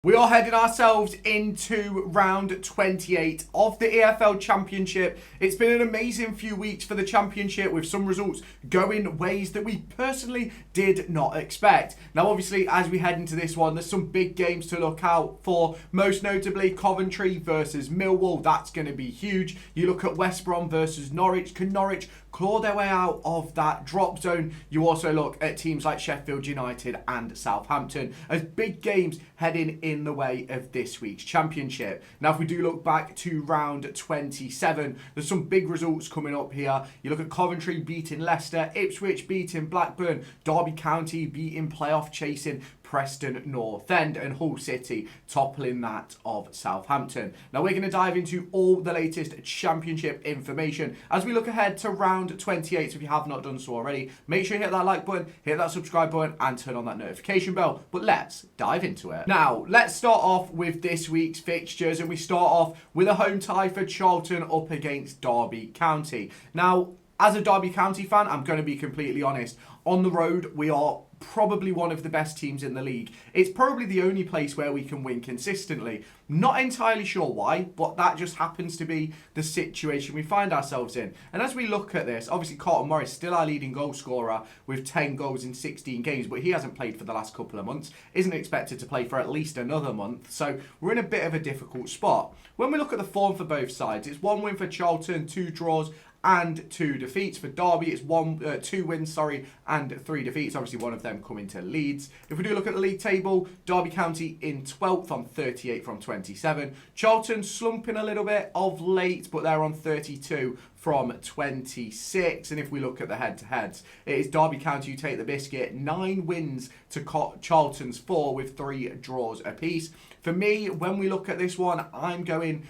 We are heading ourselves into round 28 of the EFL Championship. It's been an amazing few weeks for the Championship with some results going ways that we personally did not expect. Now obviously as we head into this one, there's some big games to look out for, most notably Coventry versus Millwall. That's going to be huge. You look at West Brom versus Norwich. Can Norwich claw their way out of that drop zone? You also look at teams like Sheffield United and Southampton as big games heading in the way of this week's Championship. Now if we do look back to round 27, there's some big results coming up here. You look at Coventry beating Leicester, Ipswich beating Blackburn, Derby County beating playoff chasing Preston North End, and Hull City toppling that of Southampton. Now we're going to dive into all the latest Championship information as we look ahead to round 28. So if you have not done so already, make sure you hit that like button, hit that subscribe button and turn on that notification bell. But let's dive into it. Now let's start off with this week's fixtures, and we start off with a home tie for Charlton up against Derby County. Now as a Derby County fan, I'm going to be completely honest. On the road, we are probably one of the best teams in the league. It's probably the only place where we can win consistently. Not entirely sure why, but that just happens to be the situation we find ourselves in. And as we look at this, obviously Carlton Morris still our leading goal scorer with 10 goals in 16 games, but he hasn't played for the last couple of months, isn't expected to play for at least another month, so we're in a bit of a difficult spot. When we look at the form for both sides, it's 1 win for Charlton, 2 draws, and 2 defeats. For Derby, it's 2 wins, and 3 defeats. Obviously, one of them coming to Leeds. If we do look at the league table, Derby County in 12th on 38 from 27. Charlton slumping a little bit of late, but they're on 32 from 26. And if we look at the head-to-heads, it is Derby County who take the biscuit. 9 wins to Charlton's 4 with 3 draws apiece. For me, when we look at this one, I'm going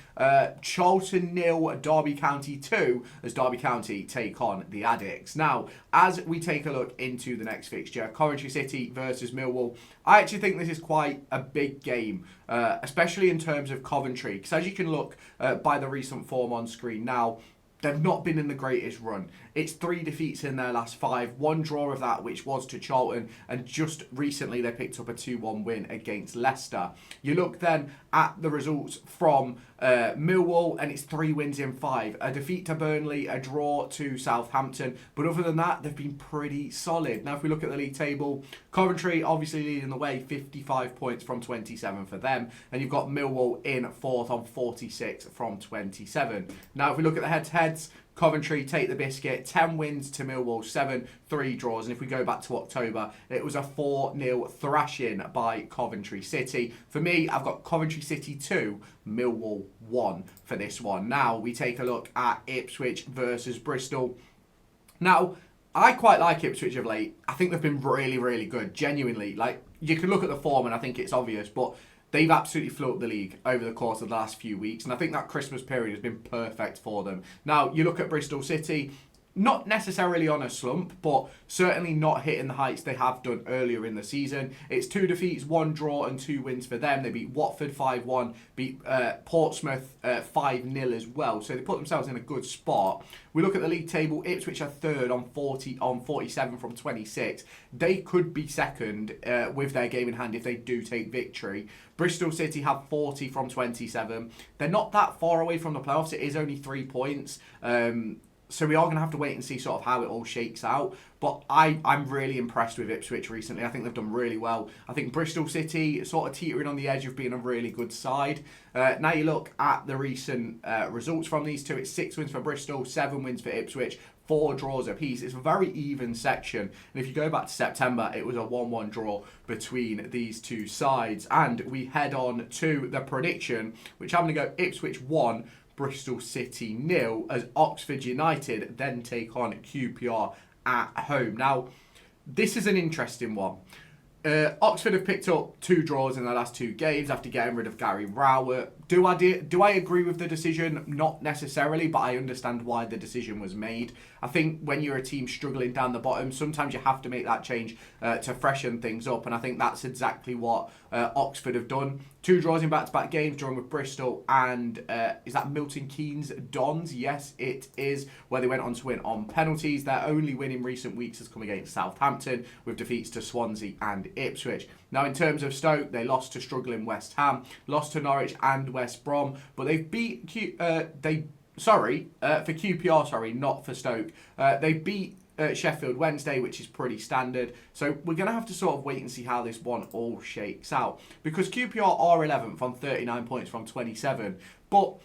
Charlton 0, Derby County 2, as Derby County take on the Addicts. Now, as we take a look into the next fixture, Coventry City versus Millwall, I actually think this is quite a big game, especially in terms of Coventry, because as you can look by the recent form on screen now, they've not been in the greatest run. It's 3 defeats in their last 5, 1 draw of that, which was to Charlton, and just recently they picked up a 2-1 win against Leicester. You look then at the results from Millwall, and it's 3 wins in 5. A defeat to Burnley, a draw to Southampton, but other than that, they've been pretty solid. Now, if we look at the league table, Coventry obviously leading the way, 55 points from 27 for them, and you've got Millwall in 4th on 46 from 27. Now, if we look at the head-to-heads, Coventry take the biscuit, 10 wins to Millwall, 7, 3 draws. And if we go back to October, it was a 4-0 thrashing by Coventry City. For me, I've got Coventry City 2, Millwall 1 for this one. Now, we take a look at Ipswich versus Bristol. Now, I quite like Ipswich of late. I think they've been really, really good, genuinely. Like, you can look at the form and I think it's obvious, but they've absolutely floated the league over the course of the last few weeks, and I think that Christmas period has been perfect for them. Now, you look at Bristol City, not necessarily on a slump, but certainly not hitting the heights they have done earlier in the season. It's 2 defeats, 1 draw and 2 wins for them. They beat Watford 5-1, beat Portsmouth 5-0 as well. So they put themselves in a good spot. We look at the league table, Ipswich are 3rd on 47 from 26. They could be 2nd with their game in hand if they do take victory. Bristol City have 40 from 27. They're not that far away from the playoffs. It is only 3 points. So we are going to have to wait and see sort of how it all shakes out. But I'm really impressed with Ipswich recently. I think they've done really well. I think Bristol City sort of teetering on the edge of being a really good side. Now you look at the recent results from these two. It's 6 wins for Bristol, 7 wins for Ipswich, 4 draws apiece. It's a very even section. And if you go back to September, it was a 1-1 draw between these two sides. And we head on to the prediction, which I'm going to go Ipswich 1, Bristol City 0, as Oxford United then take on QPR at home. Now, this is an interesting one. Oxford have picked up 2 draws in their last 2 games after getting rid of Gary Rowett. Do I agree with the decision? Not necessarily, but I understand why the decision was made. I think when you're a team struggling down the bottom, sometimes you have to make that change to freshen things up, and I think that's exactly what Oxford have done. 2 draws in back-to-back games, drawing with Bristol and is that Milton Keynes Dons? Yes, it is, where they went on to win on penalties. Their only win in recent weeks has come against Southampton, with defeats to Swansea and Ipswich. Now, in terms of Stoke, they lost to struggling West Ham, lost to Norwich and West Brom, but they've beat for QPR, sorry, not for Stoke. They beat Sheffield Wednesday, which is pretty standard. So we're going to have to sort of wait and see how this one all shakes out. Because QPR are 11th on 39 points from 27. But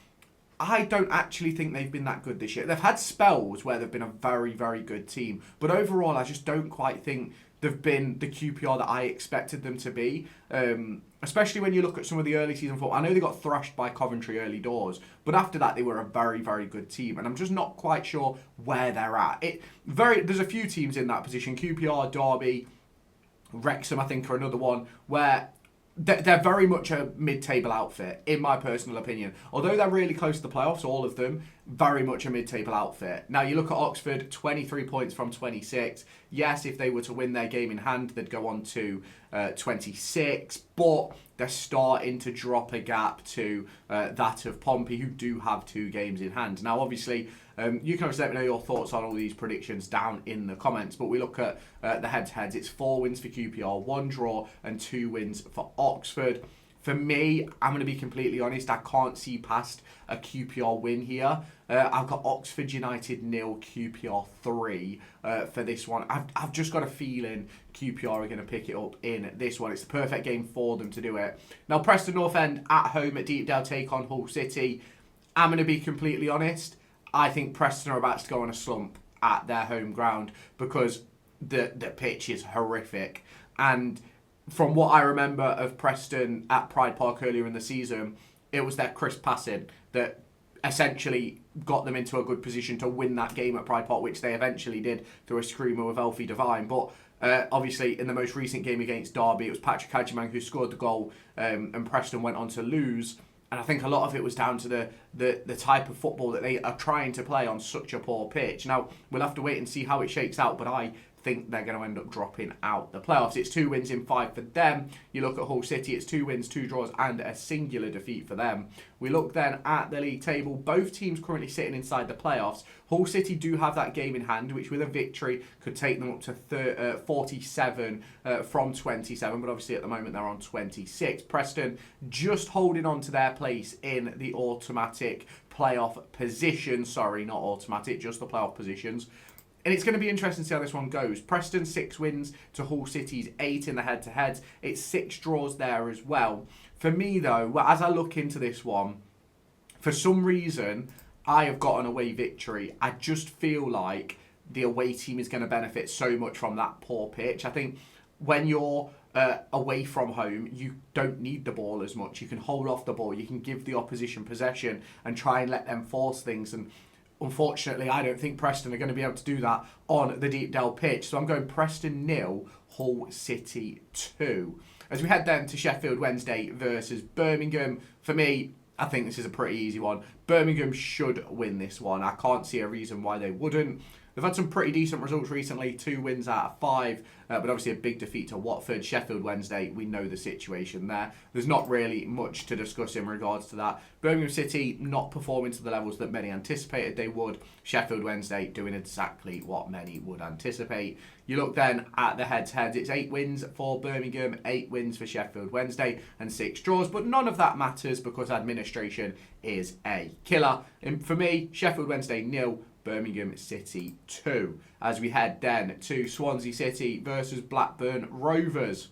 I don't actually think they've been that good this year. They've had spells where they've been a very, very good team. But overall, I just don't quite think they've been the QPR that I expected them to be. Especially when you look at some of the early season football. I know they got thrashed by Coventry early doors, but after that they were a very, very good team, and I'm just not quite sure where they're at. There's a few teams in that position. QPR, Derby, Wrexham, I think, are another one where they're very much a mid-table outfit, in my personal opinion. Although they're really close to the playoffs, all of them, very much a mid-table outfit. Now, you look at Oxford, 23 points from 26. Yes, if they were to win their game in hand, they'd go on to 26. But they're starting to drop a gap to that of Pompey, who do have 2 games in hand. Now, obviously, you can obviously let me know your thoughts on all these predictions down in the comments. But we look at the head-to-heads. It's 4 wins for QPR, 1 draw, and 2 wins for Oxford. For me, I'm going to be completely honest, I can't see past a QPR win here. I've got Oxford United 0, QPR 3 for this one. I've just got a feeling QPR are going to pick it up in this one. It's the perfect game for them to do it. Now, Preston North End at home at Deepdale take on Hull City. I'm going to be completely honest. I think Preston are about to go on a slump at their home ground because the pitch is horrific. And from what I remember of Preston at Pride Park earlier in the season, it was their crisp passing that essentially got them into a good position to win that game at Pride Park, which they eventually did through a screamer with Elfie Devine. But obviously, in the most recent game against Derby, it was Patrick Hadjiman who scored the goal, and Preston went on to lose. And I think a lot of it was down to the type of football that they are trying to play on such a poor pitch. Now, we'll have to wait and see how it shakes out, but I think they're going to end up dropping out the playoffs. It's 2 wins in 5 for them. You look at Hull City, it's 2 wins, 2 draws, and a singular defeat for them. We look then at the league table. Both teams currently sitting inside the playoffs. Hull City do have that game in hand, which with a victory could take them up to 47 from 27, but obviously at the moment they're on 26. Preston just holding on to their place in the automatic playoff position. Sorry, not automatic, just the playoff positions. And it's going to be interesting to see how this one goes. Preston 6 wins to Hull City's 8 in the head-to-heads. It's 6 draws there as well. For me, though, as I look into this one, for some reason, I have got an away victory. I just feel like the away team is going to benefit so much from that poor pitch. I think when you're away from home, you don't need the ball as much. You can hold off the ball. You can give the opposition possession and try and let them force things. And unfortunately, I don't think Preston are going to be able to do that on the Deepdale pitch. So I'm going Preston 0, Hull City 2. As we head then to Sheffield Wednesday versus Birmingham, for me, I think this is a pretty easy one. Birmingham should win this one. I can't see a reason why they wouldn't. They've had some pretty decent results recently, 2 wins out of 5, but obviously a big defeat to Watford. Sheffield Wednesday, we know the situation there. There's not really much to discuss in regards to that. Birmingham City not performing to the levels that many anticipated they would. Sheffield Wednesday doing exactly what many would anticipate. You look then at the head-to-heads. It's 8 wins for Birmingham, 8 wins for Sheffield Wednesday, and 6 draws. But none of that matters because administration is a killer. And for me, Sheffield Wednesday 0, Birmingham City 2. As we head then to Swansea City versus Blackburn Rovers.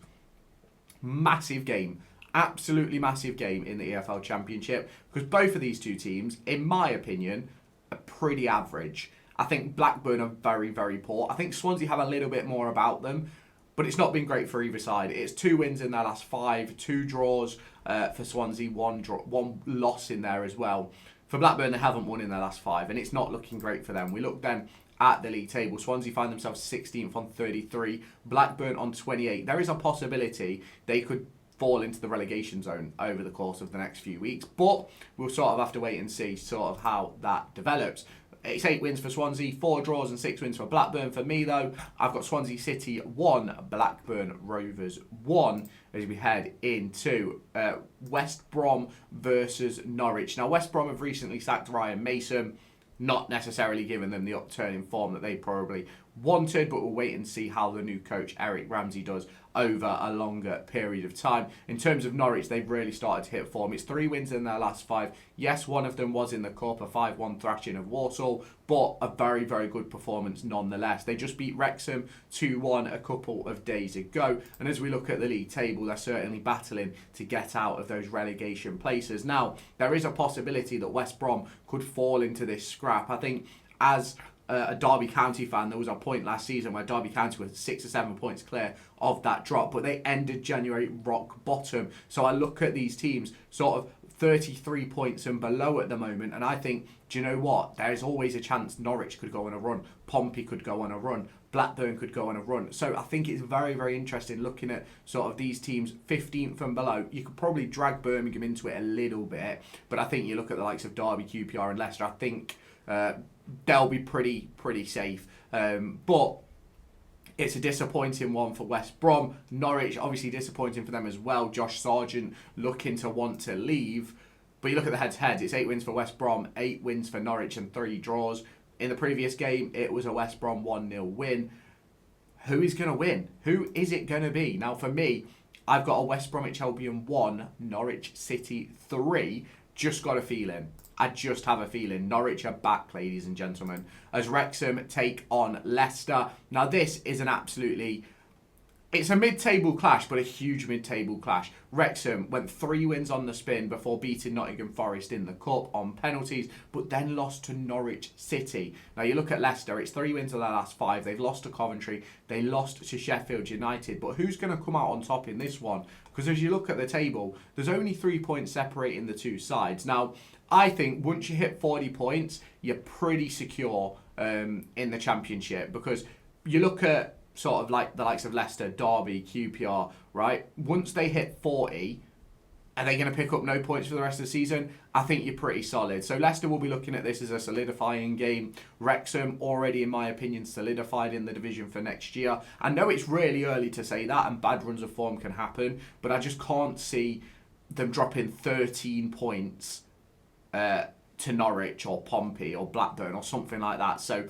Massive game. Absolutely massive game in the EFL Championship because both of these two teams, in my opinion, are pretty average. I think Blackburn are very, very poor. I think Swansea have a little bit more about them, but it's not been great for either side. It's 2 wins in their last 5, 2 draws for Swansea, 1 loss in there as well. For Blackburn, they haven't won in their last 5, and it's not looking great for them. We look then at the league table. Swansea find themselves 16th on 33, Blackburn on 28. There is a possibility they could fall into the relegation zone over the course of the next few weeks, but we'll sort of have to wait and see sort of how that develops. It's 8 wins for Swansea, 4 draws and 6 wins for Blackburn. For me, though, I've got Swansea City 1, Blackburn Rovers 1 as we head into West Brom versus Norwich. Now, West Brom have recently sacked Ryan Mason, not necessarily given them the upturn in form that they probably wanted, but we'll wait and see how the new coach Eric Ramsey does over a longer period of time. In terms of Norwich, they've really started to hit form. It's 3 wins in their last 5. Yes, one of them was in the Cup, a 5-1 thrashing of Walsall, but a very, very good performance nonetheless. They just beat Wrexham 2-1 a couple of days ago, and as we look at the league table, they're certainly battling to get out of those relegation places. Now, there is a possibility that West Brom could fall into this scrap. I think as a Derby County fan, there was a point last season where Derby County were 6 or 7 points clear of that drop, but they ended January rock bottom. So I look at these teams sort of 33 points and below at the moment, and I think, do you know what? There's always a chance Norwich could go on a run, Pompey could go on a run, Blackburn could go on a run. So I think it's very, very interesting looking at sort of these teams 15th and below. You could probably drag Birmingham into it a little bit, but I think you look at the likes of Derby, QPR and Leicester, I think they'll be pretty safe. But it's a disappointing one for West Brom. Norwich, obviously disappointing for them as well. Josh Sargent looking to want to leave. But you look at the head-to-heads, it's 8 wins for West Brom, 8 wins for Norwich and 3 draws. In the previous game, it was a West Brom 1-0 win. Who is going to win? Who is it going to be? Now, for me, I've got a West Bromwich Albion 1, Norwich City 3. Just got a feeling. I just have a feeling Norwich are back, ladies and gentlemen, as Wrexham take on Leicester. Now, this is an absolutely... It's a mid-table clash, but a huge mid-table clash. Wrexham went 3 wins on the spin before beating Nottingham Forest in the Cup on penalties, but then lost to Norwich City. Now, you look at Leicester, it's 3 wins in their last 5. They've lost to Coventry. They lost to Sheffield United. But who's going to come out on top in this one? Because as you look at the table, there's only 3 points separating the two sides. Now, I think once you hit 40 points, you're pretty secure in the Championship, because you look at sort of like the likes of Leicester, Derby, QPR, right? Once they hit 40, are they going to pick up no points for the rest of the season? I think you're pretty solid. So Leicester will be looking at this as a solidifying game. Wrexham already, in my opinion, solidified in the division for next year. I know it's really early to say that, and bad runs of form can happen, but I just can't see them dropping 13 points to Norwich or Pompey or Blackburn or something like that. So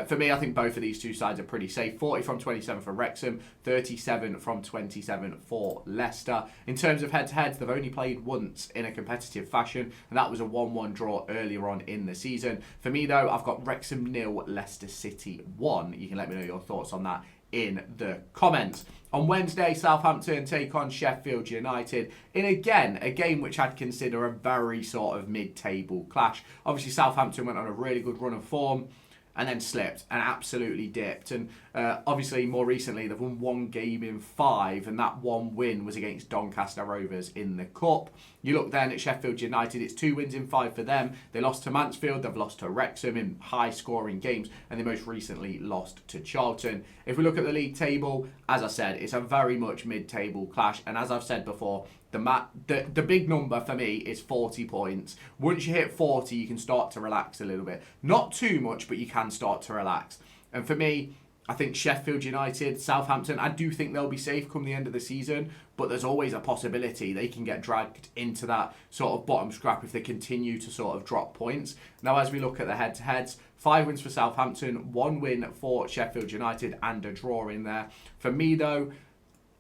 for me, I think both of these two sides are pretty safe. 40 from 27 for Wrexham, 37 from 27 for Leicester. In terms of head-to-heads, they've only played once in a competitive fashion, and that was a 1-1 draw earlier on in the season. For me, though, I've got Wrexham 0, Leicester City 1. You can let me know your thoughts on that in the comments. On Wednesday, Southampton take on Sheffield United in, again, a game which I'd consider a very sort of mid-table clash. Obviously, Southampton went on a really good run of form and then slipped and absolutely dipped. And obviously, more recently, they've won 1 game in 5, and that 1 win was against Doncaster Rovers in the Cup. You look then at Sheffield United, it's 2 wins in 5 for them. They lost to Mansfield, they've lost to Wrexham in high-scoring games, and they most recently lost to Charlton. If we look at the league table, as I said, it's a very much mid-table clash, and as I've said before, the big number for me is 40 points. Once you hit 40, you can start to relax a little bit. Not too much, but you can start to relax. And for me, I think Sheffield United, Southampton, I do think they'll be safe come the end of the season, but there's always a possibility they can get dragged into that sort of bottom scrap if they continue to sort of drop points. Now, as we look at the head-to-heads, 5 wins for Southampton, 1 win for Sheffield United, and a draw in there. For me, though,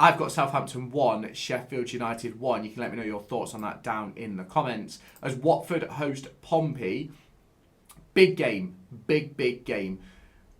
I've got Southampton 1, Sheffield United 1. You can let me know your thoughts on that down in the comments. As Watford host Pompey, big game, big game.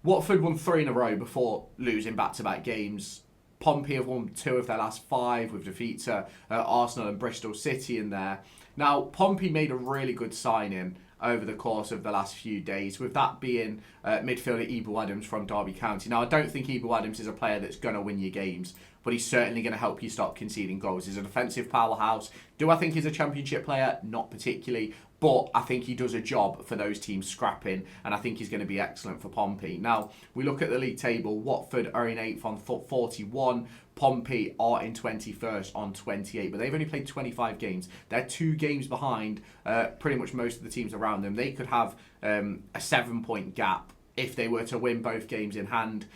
Watford won 3 in a row before losing back-to-back games. Pompey have won 2 of their last 5 with defeats to Arsenal and Bristol City in there. Now, Pompey made a really good signing over the course of the last few days, with that being midfielder Ebel Adams from Derby County. Now, I don't think Ebel Adams is a player that's going to win you games, but he's certainly going to help you stop conceding goals. He's a defensive powerhouse. Do I think he's a championship player? Not particularly, but I think he does a job for those teams scrapping, and I think he's going to be excellent for Pompey. Now, we look at the league table. Watford are in 8th on 41. Pompey are in 21st on 28, but they've only played 25 games. They're 2 games behind pretty much most of the teams around them. They could have a 7-point gap if they were to win both games in hand.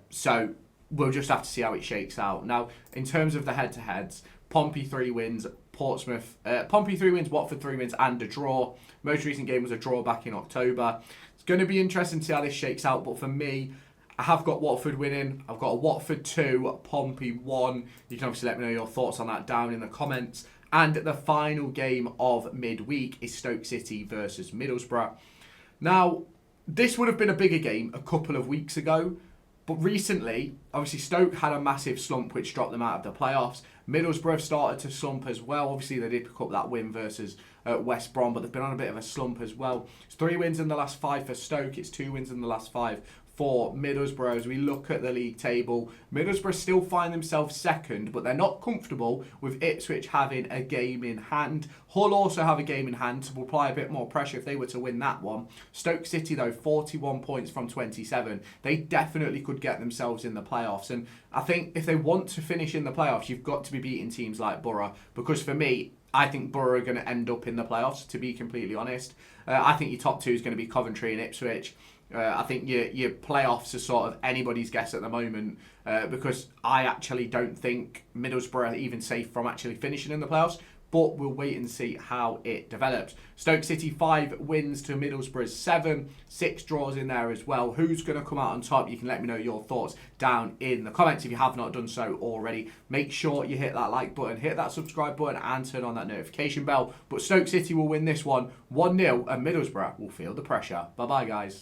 So we'll just have to see how it shakes out. Now, in terms of the head-to-heads, Pompey 3 wins, Pompey 3 wins, Watford 3 wins, and a draw. Most recent game was a draw back in October. It's going to be interesting to see how this shakes out, but for me, I have got Watford winning. I've got a Watford 2, Pompey 1. You can obviously let me know your thoughts on that down in the comments. And the final game of midweek is Stoke City versus Middlesbrough. Now, this would have been a bigger game a couple of weeks ago, but recently, obviously Stoke had a massive slump which dropped them out of the playoffs. Middlesbrough started to slump as well. Obviously, they did pick up that win versus West Brom, but they've been on a bit of a slump as well. It's 3 wins in the last 5 for Stoke. It's 2 wins in the last 5 for Middlesbrough. As we look at the league table, Middlesbrough still find themselves second, but they're not comfortable with Ipswich having a game in hand. Hull also have a game in hand, so will apply a bit more pressure if they were to win that one. Stoke City, though, 41 points from 27. They definitely could get themselves in the playoffs. And I think if they want to finish in the playoffs, you've got to be beating teams like Borough. Because for me, I think Borough are going to end up in the playoffs, to be completely honest. I think your top 2 is going to be Coventry and Ipswich. I think your playoffs are sort of anybody's guess at the moment because I actually don't think Middlesbrough are even safe from actually finishing in the playoffs. But we'll wait and see how it develops. Stoke City 5 wins to Middlesbrough's 7. 6 draws in there as well. Who's going to come out on top? You can let me know your thoughts down in the comments if you have not done so already. Make sure you hit that like button, hit that subscribe button and turn on that notification bell. But Stoke City will win this one 1-0 and Middlesbrough will feel the pressure. Bye-bye, guys.